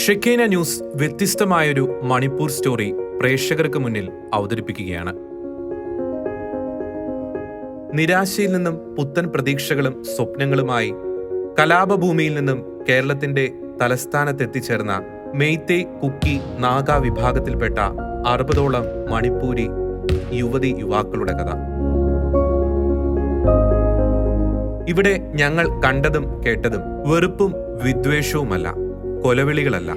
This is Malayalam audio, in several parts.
ഷെക്കേന ന്യൂസ് വ്യത്യസ്തമായൊരു മണിപ്പൂർ സ്റ്റോറി പ്രേക്ഷകർക്ക് മുന്നിൽ അവതരിപ്പിക്കുകയാണ്. നിരാശയിൽ നിന്നും പുത്തൻ പ്രതീക്ഷകളും സ്വപ്നങ്ങളുമായി കലാപഭൂമിയിൽ നിന്നും കേരളത്തിന്റെ തലസ്ഥാനത്തെത്തിച്ചേർന്ന മെയ്തേയ്, കുക്കി, നാഗ വിഭാഗത്തിൽപ്പെട്ട 60ഓളം മണിപ്പൂരി യുവതി യുവാക്കളുടെ കഥ. ഇവിടെ ഞങ്ങൾ കണ്ടതും കേട്ടതും വെറുപ്പും വിദ്വേഷവുമല്ല, കൊലവിളികളല്ല,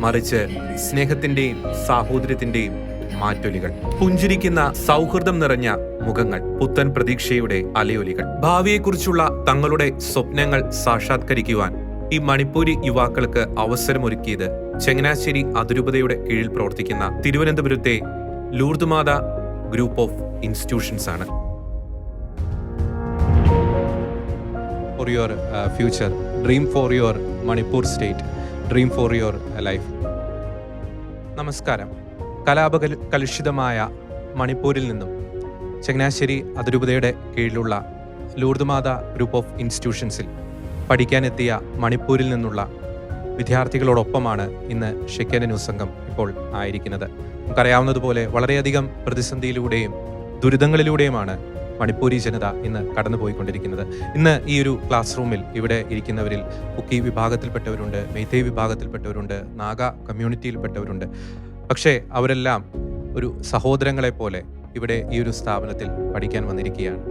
മറിച്ച് സ്നേഹത്തിന്റെയും സാഹോദര്യത്തിന്റെയും മാറ്റൊലികൾ, പുഞ്ചിരിക്കുന്ന സൗഹൃദം നിറഞ്ഞ മുഖങ്ങൾ, പുത്തൻ പ്രതീക്ഷയുടെ അലയൊലികൾ. ഭാവിയെക്കുറിച്ചുള്ള തങ്ങളുടെ സ്വപ്നങ്ങൾ സാക്ഷാത്കരിക്കുവാൻ ഈ മണിപ്പൂരി യുവാക്കൾക്ക് അവസരമൊരുക്കിയത് ചങ്ങനാശ്ശേരി അതിരൂപതയുടെ കീഴിൽ പ്രവർത്തിക്കുന്ന തിരുവനന്തപുരത്തെ Lourdes Mata group of institutions ആണ്. For your future, dream for your Manipur state, dream for your life. നമസ്കാരം. കലുഷിതമായ മണിപ്പൂരിൽ നിന്നും ചങ്ങനാശ്ശേരി അതിരൂപതയുടെ കീഴിലുള്ള ലൂർദ് മാതാ ഗ്രൂപ്പ് ഓഫ് ഇൻസ്റ്റിറ്റ്യൂഷൻസിൽ പഠിക്കാനെത്തിയ മണിപ്പൂരിൽ നിന്നുള്ള വിദ്യാർത്ഥികളോടൊപ്പമാണ് ഇന്ന് ഷെക്കേന ന്യൂസ് സംഘം ഇപ്പോൾ ആയിരിക്കുന്നത്. നമുക്കറിയാവുന്നതുപോലെ വളരെയധികം പ്രതിസന്ധിയിലൂടെയും ദുരിതങ്ങളിലൂടെയുമാണ് മണിപ്പൂരി ജനത ഇന്ന് കടന്നുപോയിക്കൊണ്ടിരിക്കുന്നത്. ഇന്ന് ഈ ഒരു ക്ലാസ് റൂമിൽ ഇവിടെ ഇരിക്കുന്നവരിൽ കുക്കി വിഭാഗത്തിൽപ്പെട്ടവരുണ്ട്, മെയ്തേയ് വിഭാഗത്തിൽപ്പെട്ടവരുണ്ട്, നാഗ കമ്മ്യൂണിറ്റിയിൽപ്പെട്ടവരുണ്ട്. പക്ഷേ അവരെല്ലാം ഒരു സഹോദരങ്ങളെ പോലെ ഇവിടെ ഈ ഒരു സ്ഥാപനത്തിൽ പഠിക്കാൻ വന്നിരിക്കുകയാണ്.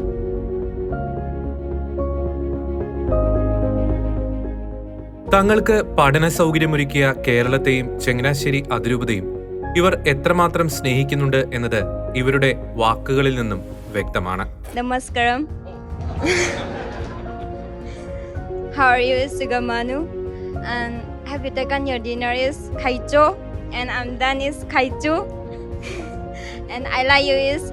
തങ്ങൾക്ക് പഠന സൗകര്യമൊരുക്കിയ കേരളത്തെയും ചങ്ങനാശ്ശേരി അതിരൂപതയും ഇവർ എത്രമാത്രം സ്നേഹിക്കുന്നുണ്ട് എന്നത് ഇവരുടെ വാക്കുകളിൽ നിന്നും വ്യക്തമാണ്. നമസ്കാരം. How are you, Sugamanu? And have you taken your dinner is kaicho? And I'm done is kaicho. And I like you is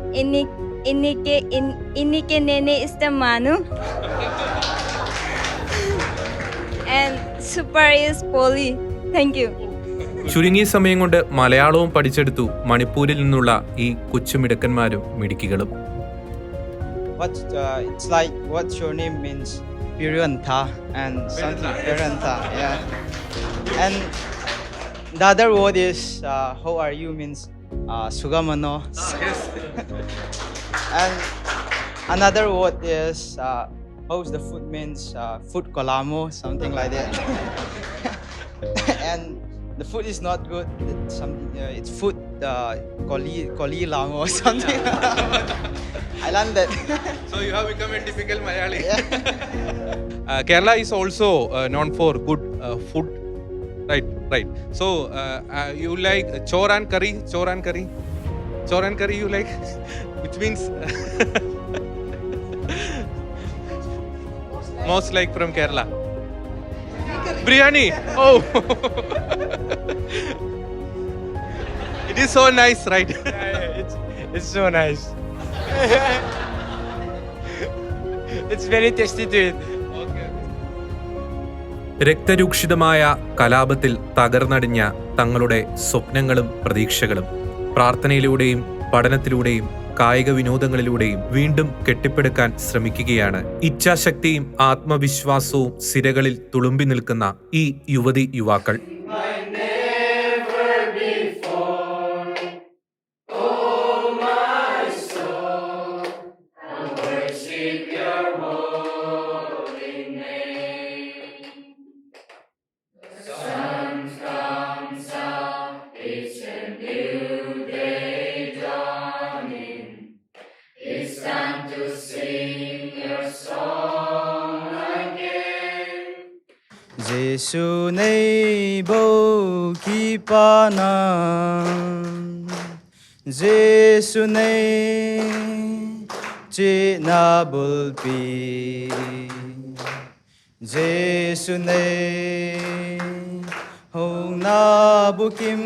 inike nene is the manu. And super is Poli. Thank you. ചുരുങ്ങിയ സമയം കൊണ്ട് മലയാളവും പഠിച്ചെടുത്തു മണിപ്പൂരിൽ നിന്നുള്ള ഈ കൊച്ചുമിടുക്കന്മാരും മിടുക്കികളും. It's like what's your name means Piranta and something Piranta, yeah. And the other word is how are you means Sugamano. Yes. And another word is how's the food means food kolamo, something like that. And the food is not good. It's food koli lamo or something. I learned that. So you have become a typical Malayali. Yeah. Kerala is also known for good food. Right. So you like chor and curry? Chor and curry you like? Which means most like from Kerala. Biryani. Oh. It is so nice, right? Yeah, it's so nice. It's very tasty to eat. രക്തരൂക്ഷിതമായ കലാപത്തിൽ തകർന്നടിഞ്ഞ തങ്ങളുടെ സ്വപ്നങ്ങളും പ്രതീക്ഷകളും പ്രാർത്ഥനയിലൂടെയും പഠനത്തിലൂടെയും കായിക വിനോദങ്ങളിലൂടെയും വീണ്ടും കെട്ടിപ്പടുക്കാൻ ശ്രമിക്കുകയാണ്. ഇച്ഛാശക്തിയും ആത്മവിശ്വാസവും സിരകളിൽ തുളുമ്പി നിൽക്കുന്ന ഈ യുവതി യുവാക്കൾ. Jesu nei bo ki pana, Jesu nei che na bulpi, Jesu nei hong na bukim.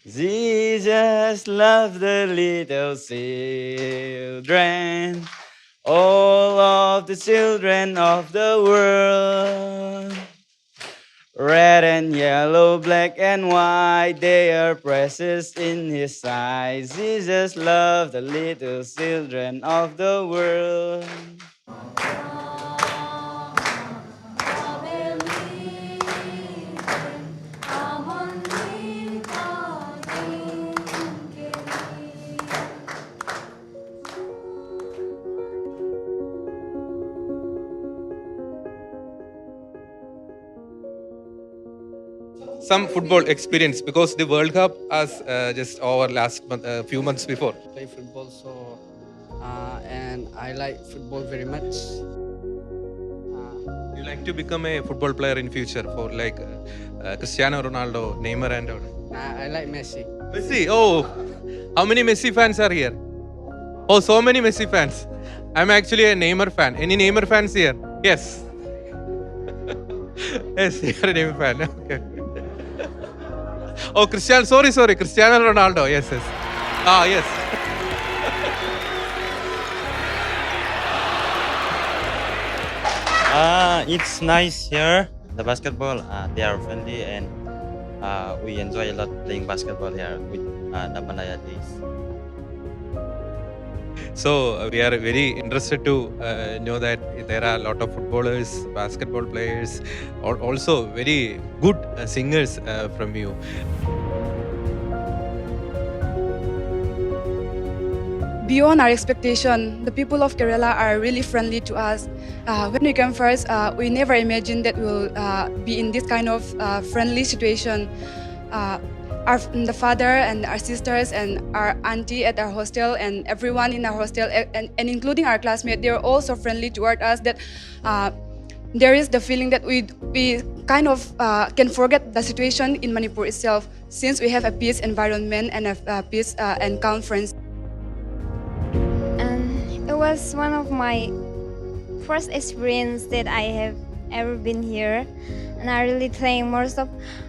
Jesus loved the little children, all of the children of the world. Red and yellow, black and white, they are precious in His eyes. Jesus loved the little children of the world. some football experience because the World Cup has just over last month, few months before. Play football, so and I like football very much. You like to become a football player in future for like Cristiano Ronaldo, Neymar, and all. I like Messi. Messi. Oh, how many Messi fans are here? Oh, so many Messi fans. I'm actually a Neymar fan. Any Neymar fans here? Yes. Yes, you're a Neymar fan. Okay. Oh, Cristiano. Sorry. Cristiano Ronaldo. Yes. Ah, yes. It's nice here. The basketball, they are friendly and we enjoy a lot playing basketball here with the Malaya days. So we are very interested to know that there are a lot of footballers, basketball players, or also very good singers from you. Beyond our expectation, the people of Kerala are really friendly to us. When we came first, we never imagined that we'll be in this kind of friendly situation. The father and our sisters and our auntie at our hostel and everyone in our hostel and including our classmates, they are all so friendly toward us that there is the feeling that we kind of can forget the situation in Manipur itself since we have a peace environment and a peace and calm friends. And it was one of my first experience that I have ever been here. And I really thank most of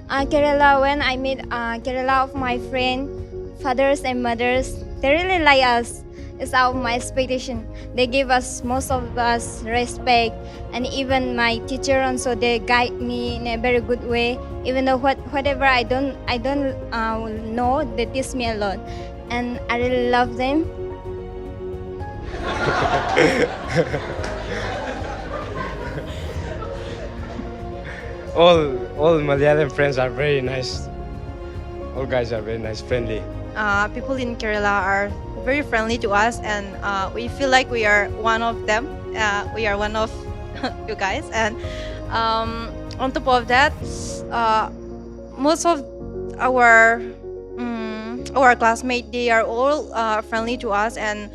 Kerala when I meet Kerala of my friend, fathers and mothers. They really like us. It's out of my expectation. They give us most of us respect, and even my teacher also they guide me in a very good way. Even though whatever I don't know, they teach me a lot, and I really love them. All Malayalam friends are very nice. All guys are very nice, friendly. People in Kerala are very friendly to us, and we feel like we are one of them. We are one of you guys, and on top of that, most of our classmates, they are all friendly to us, and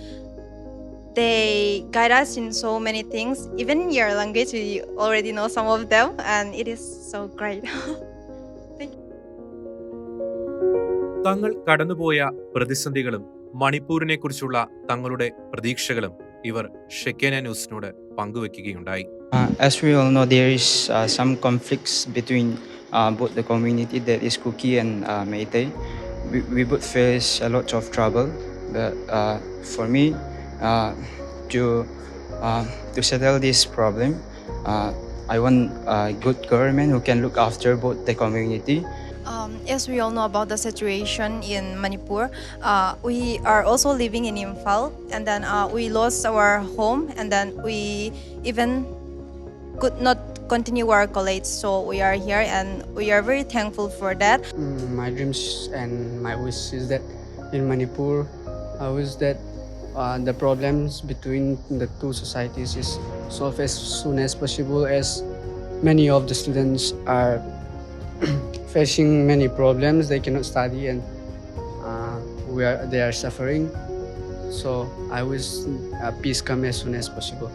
they guide us in so many things. Even in your language, we already know some of them, and it is so great. തങ്ങൾ കടന്നുപോയ പ്രതിസന്ധികളും മണിപ്പൂരിനെ കുറിച്ചുള്ള തങ്ങളുടെ പ്രതീക്ഷകളും ഇവർ ഷെക്കേന ന്യൂസിനോട് പങ്കുവെക്കുകയുണ്ടായി. As we all know, there is some conflicts between both the community, that is Kuki and Meitei. We both face a lot of trouble, but for me, to settle this problem, I want a good government who can look after both the community. As we all know about the situation in Manipur, we are also living in Imphal, and then we lost our home, and then we even could not continue our college. So we are here, and we are very thankful for that. My dreams and my wish is that in Manipur, I wish that the problems between the two societies is solved as soon as possible, as many of the students are facing many problems. They cannot study, and they are suffering. So I wish peace come as soon as possible.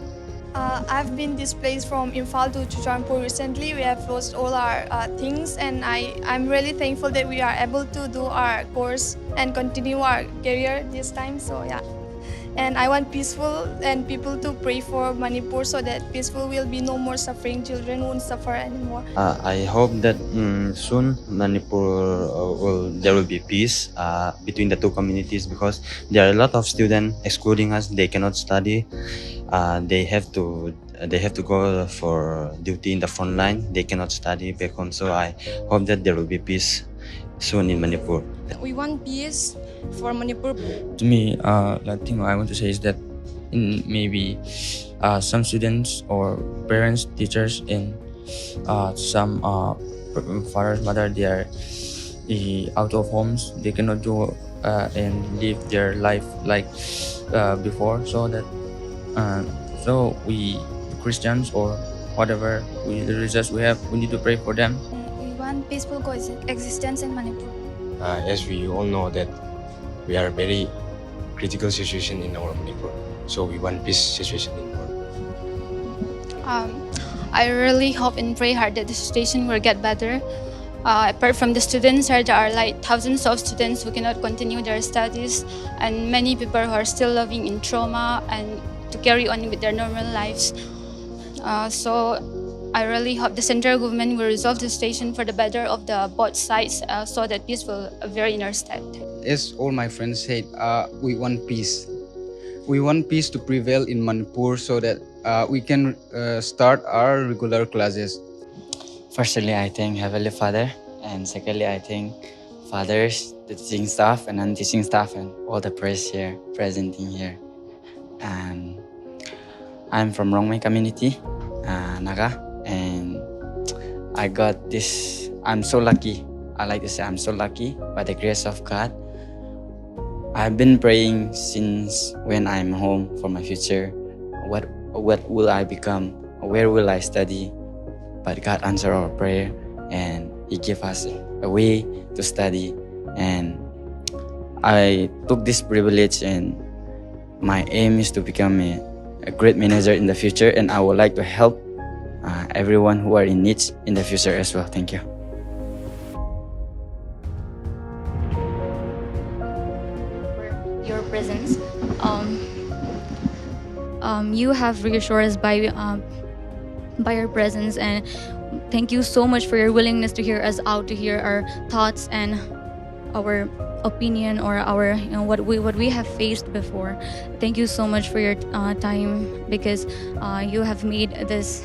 I've been displaced from Imphal to Chuchampur recently. We have lost all our things, and I'm really thankful that we are able to do our course and continue our career this time. So yeah. And I want peaceful and people to pray for Manipur so that peaceful will be no more suffering. Children won't suffer anymore. I hope that soon Manipur there will be peace between the two communities, because there are a lot of students excluding us. They cannot study. They have to go for duty in the front line. They cannot study back home. So I hope that there will be peace soon in Manipur. We want peace for Manipur. To me, the thing I want to say is that maybe some students or parents, teachers, and some fathers, mother, they are out of homes. They cannot do and live their life like before. So we Christians or whatever religious we have, we need to pray for them. We want peaceful coexistence in Manipur. As we all know that we are very critical situation in our Manipur, so we want peace situation in our. I really hope and pray hard that the situation will get better. Apart from the students, there are like thousands of students who cannot continue their studies, and many people who are still living in trauma and to carry on with their normal lives. So I really hope the central government will resolve the situation for the better of the both sides, so that peace will appear in our state. As all my friends said, we want peace. We want peace to prevail in Manipur so that we can start our regular classes. Firstly, I thank Heavenly Father, and secondly, I thank fathers, the teaching staff, and non-teaching staff, and all the press here, presenting here. And I'm from Rongmei community, Naga, and I got this. I'm so lucky. I like to say I'm so lucky by the grace of God. I've been praying since when I'm home for my future. What will I become? Where will I study? But God answered our prayer, and He gave us a way to study. And I took this privilege, and my aim is to become a great manager in the future, and I would like to help everyone who are in need in the future as well. Thank you. Your presence. You have reassured us by your presence, and thank you so much for your willingness to hear us out, to hear our thoughts and our opinion, or our what we have faced before. Thank you so much for your time, because you have made this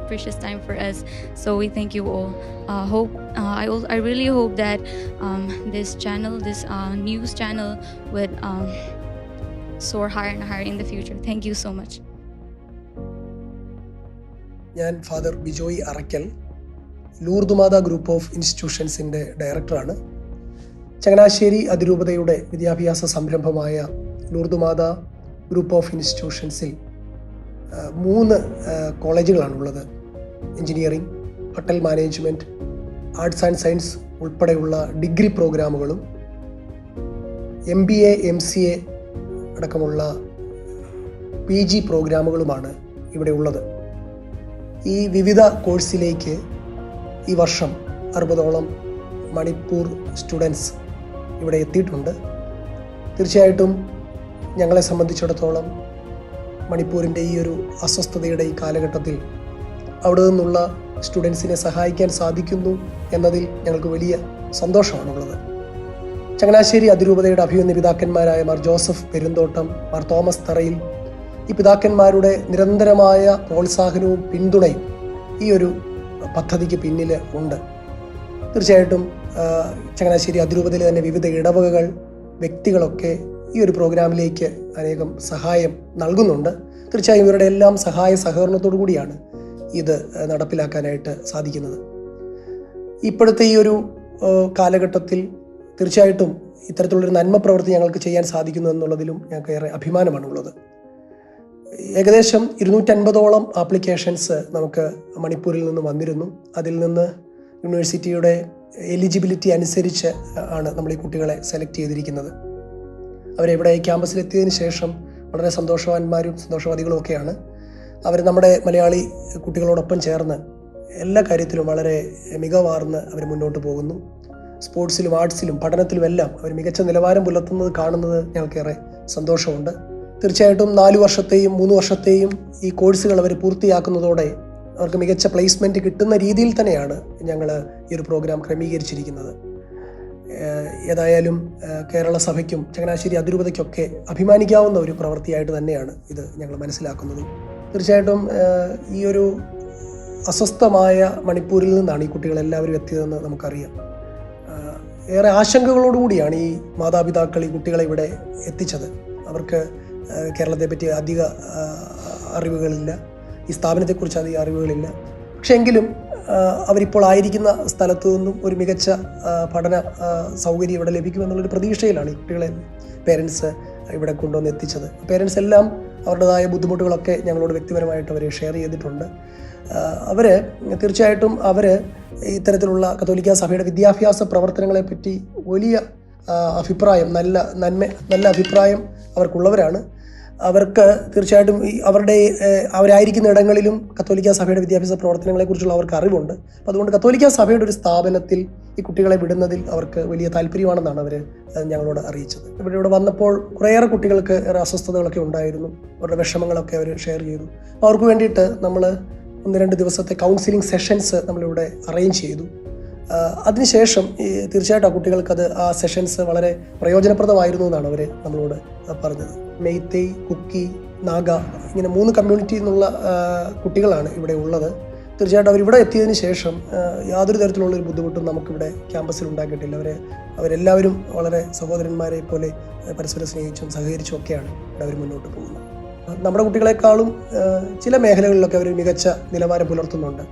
precious time for us. So we thank you all. I really hope that this channel, this news channel, would soar higher and higher in the future. Thank you so much. ഞാൻ father Bijoy Arakkal, Lourdumatha group of ഇൻസ്റ്റിറ്റ്യൂഷൻസിൻ്റെ ഡയറക്ടറാണ്. ചങ്ങനാശ്ശേരി അതിരൂപതയുടെ വിദ്യാഭ്യാസ സംരംഭമായ ലൂർദുമാത ഗ്രൂപ്പ് ഓഫ് ഇൻസ്റ്റിറ്റ്യൂഷൻസിൽ 3 കോളേജുകളാണുള്ളത്. Engineering, hotel management, arts and science ഉൾപ്പെടെയുള്ള ഡിഗ്രി പ്രോഗ്രാമുകളും MBA, MCA അടക്കമുള്ള PG പ്രോഗ്രാമുകളുമാണ് ഇവിടെ ഉള്ളത്. ഈ വിവിധ കോഴ്സിലേക്ക് ഈ വർഷം 60ഓളം മണിപ്പൂർ സ്റ്റുഡൻസ് ഇവിടെ എത്തിയിട്ടുണ്ട്. തീർച്ചയായിട്ടും ഞങ്ങളെ സംബന്ധിച്ചിടത്തോളം മണിപ്പൂരിൻ്റെ ഈ ഒരു അസ്വസ്ഥതയുടെ ഈ കാലഘട്ടത്തിൽ അവിടെ നിന്നുള്ള സ്റ്റുഡൻസിനെ സഹായിക്കാൻ സാധിക്കുന്നു എന്നതിൽ ഞങ്ങൾക്ക് വലിയ സന്തോഷമാണുള്ളത്. ചങ്ങനാശ്ശേരി അതിരൂപതയുടെ അഭിമന്യ പിതാക്കന്മാരായ മാർ ജോസഫ് പെരുന്തോട്ടം, മാർ തോമസ് തറയിൽ, ഈ പിതാക്കന്മാരുടെ നിരന്തരമായ പ്രോത്സാഹനവും പിന്തുണയും ഈ ഒരു പദ്ധതിക്ക് പിന്നിൽ ഉണ്ട്. തീർച്ചയായിട്ടും ചങ്ങനാശ്ശേരി അതിരൂപതയിലെ തന്നെ വിവിധ ഇടവകകൾ, വ്യക്തികളൊക്കെ ഈ ഒരു പ്രോഗ്രാമിലേക്ക് അനേകം സഹായം നൽകുന്നുണ്ട്. തീർച്ചയായും ഇവരുടെ എല്ലാം സഹായ സഹകരണത്തോടു കൂടിയാണ് ഇത് നടപ്പിലാക്കാനായിട്ട് സാധിക്കുന്നത്. ഇപ്പോഴത്തെ ഈ ഒരു കാലഘട്ടത്തിൽ തീർച്ചയായിട്ടും ഇത്തരത്തിലുള്ളൊരു നന്മ പ്രവൃത്തി ഞങ്ങൾക്ക് ചെയ്യാൻ സാധിക്കുന്നു എന്നുള്ളതിലും ഞങ്ങൾക്ക് ഏറെ അഭിമാനമാണുള്ളത്. ഏകദേശം 250ഓളം ആപ്ലിക്കേഷൻസ് നമുക്ക് മണിപ്പൂരിൽ നിന്ന് വന്നിരുന്നു. അതിൽ നിന്ന് യൂണിവേഴ്സിറ്റിയുടെ എലിജിബിലിറ്റി അനുസരിച്ച് ആണ് നമ്മൾ ഈ കുട്ടികളെ സെലക്ട് ചെയ്തിരിക്കുന്നത്. അവരെവിടെ ക്യാമ്പസിലെത്തിയതിന് ശേഷം വളരെ സന്തോഷവാന്മാരും സന്തോഷവാദികളും ഒക്കെയാണ്. അവർ നമ്മുടെ മലയാളി കുട്ടികളോടൊപ്പം ചേർന്ന് എല്ലാ കാര്യത്തിലും വളരെ മികവാർന്ന് അവർ മുന്നോട്ട് പോകുന്നു. സ്പോർട്സിലും ആർട്സിലും പഠനത്തിലും എല്ലാം അവർ മികച്ച നിലവാരം പുലർത്തുന്നത് കാണുന്നത് ഞങ്ങൾക്കേറെ സന്തോഷമുണ്ട്. തീർച്ചയായിട്ടും 4 വർഷത്തെയും 3 വർഷത്തെയും ഈ കോഴ്സുകൾ അവർ പൂർത്തിയാക്കുന്നതോടെ അവർക്ക് മികച്ച പ്ലേസ്മെൻറ്റ് കിട്ടുന്ന രീതിയിൽ തന്നെയാണ് ഞങ്ങൾ ഈ ഒരു പ്രോഗ്രാം ക്രമീകരിച്ചിരിക്കുന്നത്. ഏതായാലും കേരള സഭയ്ക്കും ചങ്ങനാശ്ശേരി അതിരൂപതയ്ക്കൊക്കെ അഭിമാനിക്കാവുന്ന ഒരു പ്രവൃത്തിയായിട്ട് തന്നെയാണ് ഇത് ഞങ്ങൾ മനസ്സിലാക്കുന്നത്. തീർച്ചയായിട്ടും ഈ ഒരു അസ്വസ്ഥമായ മണിപ്പൂരിൽ നിന്നാണ് ഈ കുട്ടികളെല്ലാവരും എത്തിയതെന്ന് നമുക്കറിയാം. ഏറെ ആശങ്കകളോടുകൂടിയാണ് ഈ മാതാപിതാക്കൾ ഈ കുട്ടികളെ ഇവിടെ എത്തിച്ചത്. അവർക്ക് കേരളത്തെപ്പറ്റി അധിക അറിവുകളില്ല, ഈ സ്ഥാപനത്തെക്കുറിച്ച് അധിക അറിവുകളില്ല. പക്ഷേ എങ്കിലും അവരിപ്പോൾ ആയിരിക്കുന്ന സ്ഥലത്തു നിന്നും ഒരു മികച്ച പഠന സൗകര്യം ഇവിടെ ലഭിക്കുമെന്നുള്ളൊരു പ്രതീക്ഷയിലാണ് ഈ കുട്ടികളെ പേരൻസ് ഇവിടെ കൊണ്ടുവന്ന് എത്തിച്ചത്. പേരൻസ് എല്ലാം അവരുടേതായ ബുദ്ധിമുട്ടുകളൊക്കെ ഞങ്ങളോട് വ്യക്തിപരമായിട്ട് അവർ ഷെയർ ചെയ്തിട്ടുണ്ട്. അവർ തീർച്ചയായിട്ടും ഇത്തരത്തിലുള്ള കത്തോലിക്ക സഭയുടെ വിദ്യാഭ്യാസ പ്രവർത്തനങ്ങളെപ്പറ്റി വലിയ അഭിപ്രായം, നല്ല അഭിപ്രായം അവർക്കുള്ളവരാണ്. അവർക്ക് തീർച്ചയായിട്ടും അവരായിരിക്കുന്ന ഇടങ്ങളിലും കത്തോലിക്ക സഭയുടെ വിദ്യാഭ്യാസ പ്രവർത്തനങ്ങളെക്കുറിച്ചുള്ള അവർക്ക് അറിവുണ്ട്. അപ്പോൾ അതുകൊണ്ട് കത്തോലിക്ക സഭയുടെ ഒരു സ്ഥാപനത്തിൽ ഈ കുട്ടികളെ വിടുന്നതിൽ അവർക്ക് വലിയ താല്പര്യമാണെന്നാണ് അവർ ഞങ്ങളോട് അറിയിച്ചത്. ഇവിടെ വന്നപ്പോൾ കുറേയേറെ കുട്ടികൾക്ക് ഏറെ അസ്വസ്ഥതകളൊക്കെ ഉണ്ടായിരുന്നു. അവരുടെ വിഷമങ്ങളൊക്കെ അവർ ഷെയർ ചെയ്തു. അപ്പോൾ അവർക്ക് വേണ്ടിയിട്ട് നമ്മൾ 1-2 ദിവസത്തെ കൗൺസിലിംഗ് സെഷൻസ് നമ്മളിവിടെ അറേഞ്ച് ചെയ്തു. അതിനുശേഷം തീർച്ചയായിട്ടും ആ കുട്ടികൾക്കത് ആ സെഷൻസ് വളരെ പ്രയോജനപ്രദമായിരുന്നു എന്നാണ് അവർ നമ്മളോട് പറഞ്ഞത്. മെയ്തേയ്, കുക്കി, നാഗ ഇങ്ങനെ 3 കമ്മ്യൂണിറ്റിയിൽ നിന്നുള്ള കുട്ടികളാണ് ഇവിടെ ഉള്ളത്. തീർച്ചയായിട്ടും അവരിവിടെ എത്തിയതിന് ശേഷം യാതൊരു തരത്തിലുള്ളൊരു ബുദ്ധിമുട്ടും നമുക്കിവിടെ ക്യാമ്പസിൽ ഉണ്ടാക്കിയിട്ടില്ല. അവരെല്ലാവരും വളരെ സഹോദരന്മാരെ പോലെ പരസ്പരം സ്നേഹിച്ചും സഹകരിച്ചും ഒക്കെയാണ് ഇവിടെ അവർ മുന്നോട്ട് പോകുന്നത്. നമ്മുടെ കുട്ടികളെക്കാളും ചില മേഖലകളിലൊക്കെ അവർ മികച്ച നിലവാരം പുലർത്തുന്നുണ്ട്.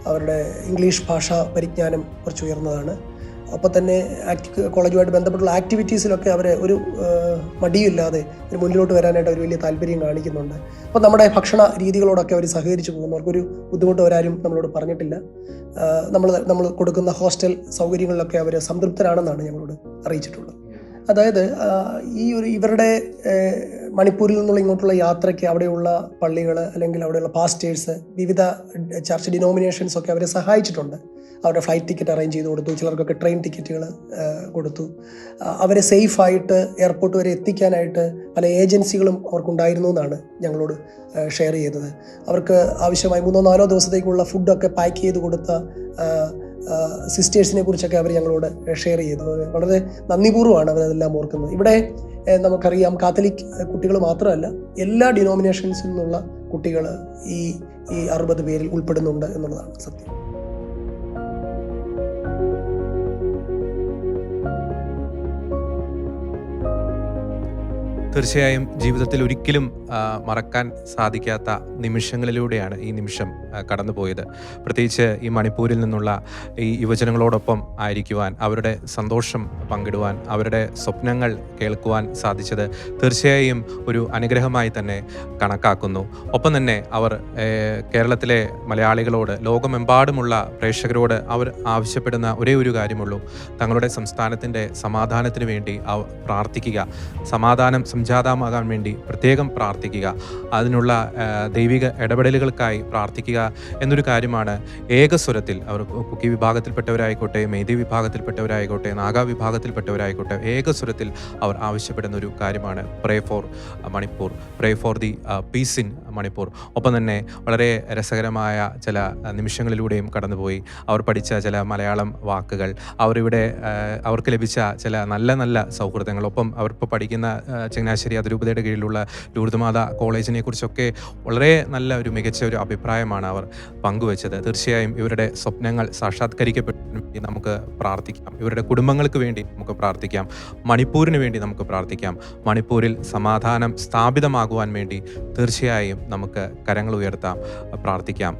അവരുടെ ഇംഗ്ലീഷ് ഭാഷാ പരിജ്ഞാനം കുറച്ച് ഉയർന്നതാണ്. ഒപ്പം തന്നെ കോളേജുമായിട്ട് ബന്ധപ്പെട്ടുള്ള ആക്ടിവിറ്റീസിലൊക്കെ അവർ ഒരു മടിയില്ലാതെ ഒരു മുന്നിലോട്ട് വരാനായിട്ട് അവർ വലിയ താല്പര്യം കാണിക്കുന്നുണ്ട്. അപ്പോൾ നമ്മുടെ ഭക്ഷണ രീതികളോടൊക്കെ അവർ സഹകരിച്ചു പോകുന്നു. അവർക്കൊരു ബുദ്ധിമുട്ട് വരാനും നമ്മളോട് പറഞ്ഞിട്ടില്ല. നമ്മൾ കൊടുക്കുന്ന ഹോസ്റ്റൽ സൗകര്യങ്ങളിലൊക്കെ അവർ സംതൃപ്തരാണെന്നാണ് ഞങ്ങളോട് അറിയിച്ചിട്ടുള്ളത്. അതായത് ഇവരുടെ മണിപ്പൂരിൽ നിന്നുള്ള ഇങ്ങോട്ടുള്ള യാത്രയ്ക്ക് അവിടെയുള്ള പള്ളികൾ അല്ലെങ്കിൽ അവിടെയുള്ള പാസ്റ്റേഴ്സ്, വിവിധ ചർച്ച് ഡിനോമിനേഷൻസ് ഒക്കെ അവരെ സഹായിച്ചിട്ടുണ്ട്. അവരുടെ ഫ്ലൈറ്റ് ടിക്കറ്റ് അറേഞ്ച് ചെയ്ത് കൊടുത്തു, ചിലർക്കൊക്കെ ട്രെയിൻ ടിക്കറ്റുകൾ കൊടുത്തു. അവരെ സേഫായിട്ട് എയർപോർട്ട് വരെ എത്തിക്കാനായിട്ട് പല ഏജൻസികളും അവർക്കുണ്ടായിരുന്നു എന്നാണ് ഞങ്ങളോട് ഷെയർ ചെയ്തത്. അവർക്ക് ആവശ്യമായി 3-4 ദിവസത്തേക്കുള്ള ഫുഡൊക്കെ പാക്ക് ചെയ്ത് കൊടുത്ത സിസ്റ്റേഴ്സിനെ കുറിച്ചൊക്കെ അവർ ഞങ്ങളോട് ഷെയർ ചെയ്തു. വളരെ നന്ദിപൂർവ്വമാണ് അവരതെല്ലാം ഓർക്കുന്നത്. ഇവിടെ നമുക്കറിയാം, കാത്തലിക് കുട്ടികൾ മാത്രമല്ല, എല്ലാ ഡിനോമിനേഷൻസിൽ നിന്നുള്ള കുട്ടികൾ ഈ 60 പേരിൽ ഉൾപ്പെടുന്നുണ്ട് എന്നുള്ളതാണ് സത്യം. തീർച്ചയായും ജീവിതത്തിൽ ഒരിക്കലും മറക്കാൻ സാധിക്കാത്ത നിമിഷങ്ങളിലൂടെയാണ് ഈ നിമിഷം കടന്നുപോയത്. പ്രത്യേകിച്ച് ഈ മണിപ്പൂരിൽ നിന്നുള്ള ഈ യുവജനങ്ങളോടൊപ്പം ആയിരിക്കുവാൻ, അവരുടെ സന്തോഷം പങ്കിടുവാൻ, അവരുടെ സ്വപ്നങ്ങൾ കേൾക്കുവാൻ സാധിച്ചത് തീർച്ചയായും ഒരു അനുഗ്രഹമായി തന്നെ കണക്കാക്കുന്നു. ഒപ്പം തന്നെ അവർ കേരളത്തിലെ മലയാളികളോട്, ലോകമെമ്പാടുമുള്ള പ്രേക്ഷകരോട് അവർ ആവശ്യപ്പെടുന്ന ഒരേ ഒരു കാര്യമുള്ളൂ: തങ്ങളുടെ സംസ്ഥാനത്തിൻ്റെ സമാധാനത്തിന് വേണ്ടി പ്രാർത്ഥിക്കുക, സമാധാനം സംജാതമാകാൻ വേണ്ടി പ്രത്യേകം പ്രാർത്ഥിക്കുക, അതിനുള്ള ദൈവിക ഇടപെടലുകൾക്കായി പ്രാർത്ഥിക്കുക എന്നൊരു കാര്യമാണ് ഏകസ്വരത്തിൽ അവർ കുക്കി വിഭാഗത്തിൽപ്പെട്ടവരായിക്കോട്ടെ, മെയ്തേ വിഭാഗത്തിൽപ്പെട്ടവരായിക്കോട്ടെ, നാഗാ വിഭാഗത്തിൽപ്പെട്ടവരായിക്കോട്ടെ, ഏകസ്വരത്തിൽ അവർ ആവശ്യപ്പെടുന്ന ഒരു കാര്യമാണ് pray for Manipur, pray for the piece in Manipur. ഒപ്പം തന്നെ വളരെ രസകരമായ ചില നിമിഷങ്ങളിലൂടെയും കടന്നുപോയി. അവർ പഠിച്ച ചില മലയാളം വാക്കുകൾ, അവർക്ക് ലഭിച്ച ചില നല്ല സൗഹൃദങ്ങൾ, ഒപ്പം അവരിപ്പോൾ പഠിക്കുന്ന ചങ്ങനാശ്ശേരി അതിരൂപതയുടെ കീഴിലുള്ള ലൂർദ് മാതാ കോളേജിനെ കുറിച്ചൊക്കെ വളരെ നല്ല ഒരു മികച്ച ഒരു അഭിപ്രായമാണ് അവർ പങ്കുവച്ചത്. തീർച്ചയായും ഇവരുടെ സ്വപ്നങ്ങൾ സാക്ഷാത്കരിക്കപ്പെടാൻ വേണ്ടി നമുക്ക് പ്രാർത്ഥിക്കാം. ഇവരുടെ കുടുംബങ്ങൾക്ക് വേണ്ടി നമുക്ക് പ്രാർത്ഥിക്കാം. മണിപ്പൂരിന് വേണ്ടി നമുക്ക് പ്രാർത്ഥിക്കാം. മണിപ്പൂരിൽ സമാധാനം സ്ഥാപിതമാകുവാൻ വേണ്ടി തീർച്ചയായും നമുക്ക് കരങ്ങൾ ഉയർത്താം, പ്രാർത്ഥിക്കാം.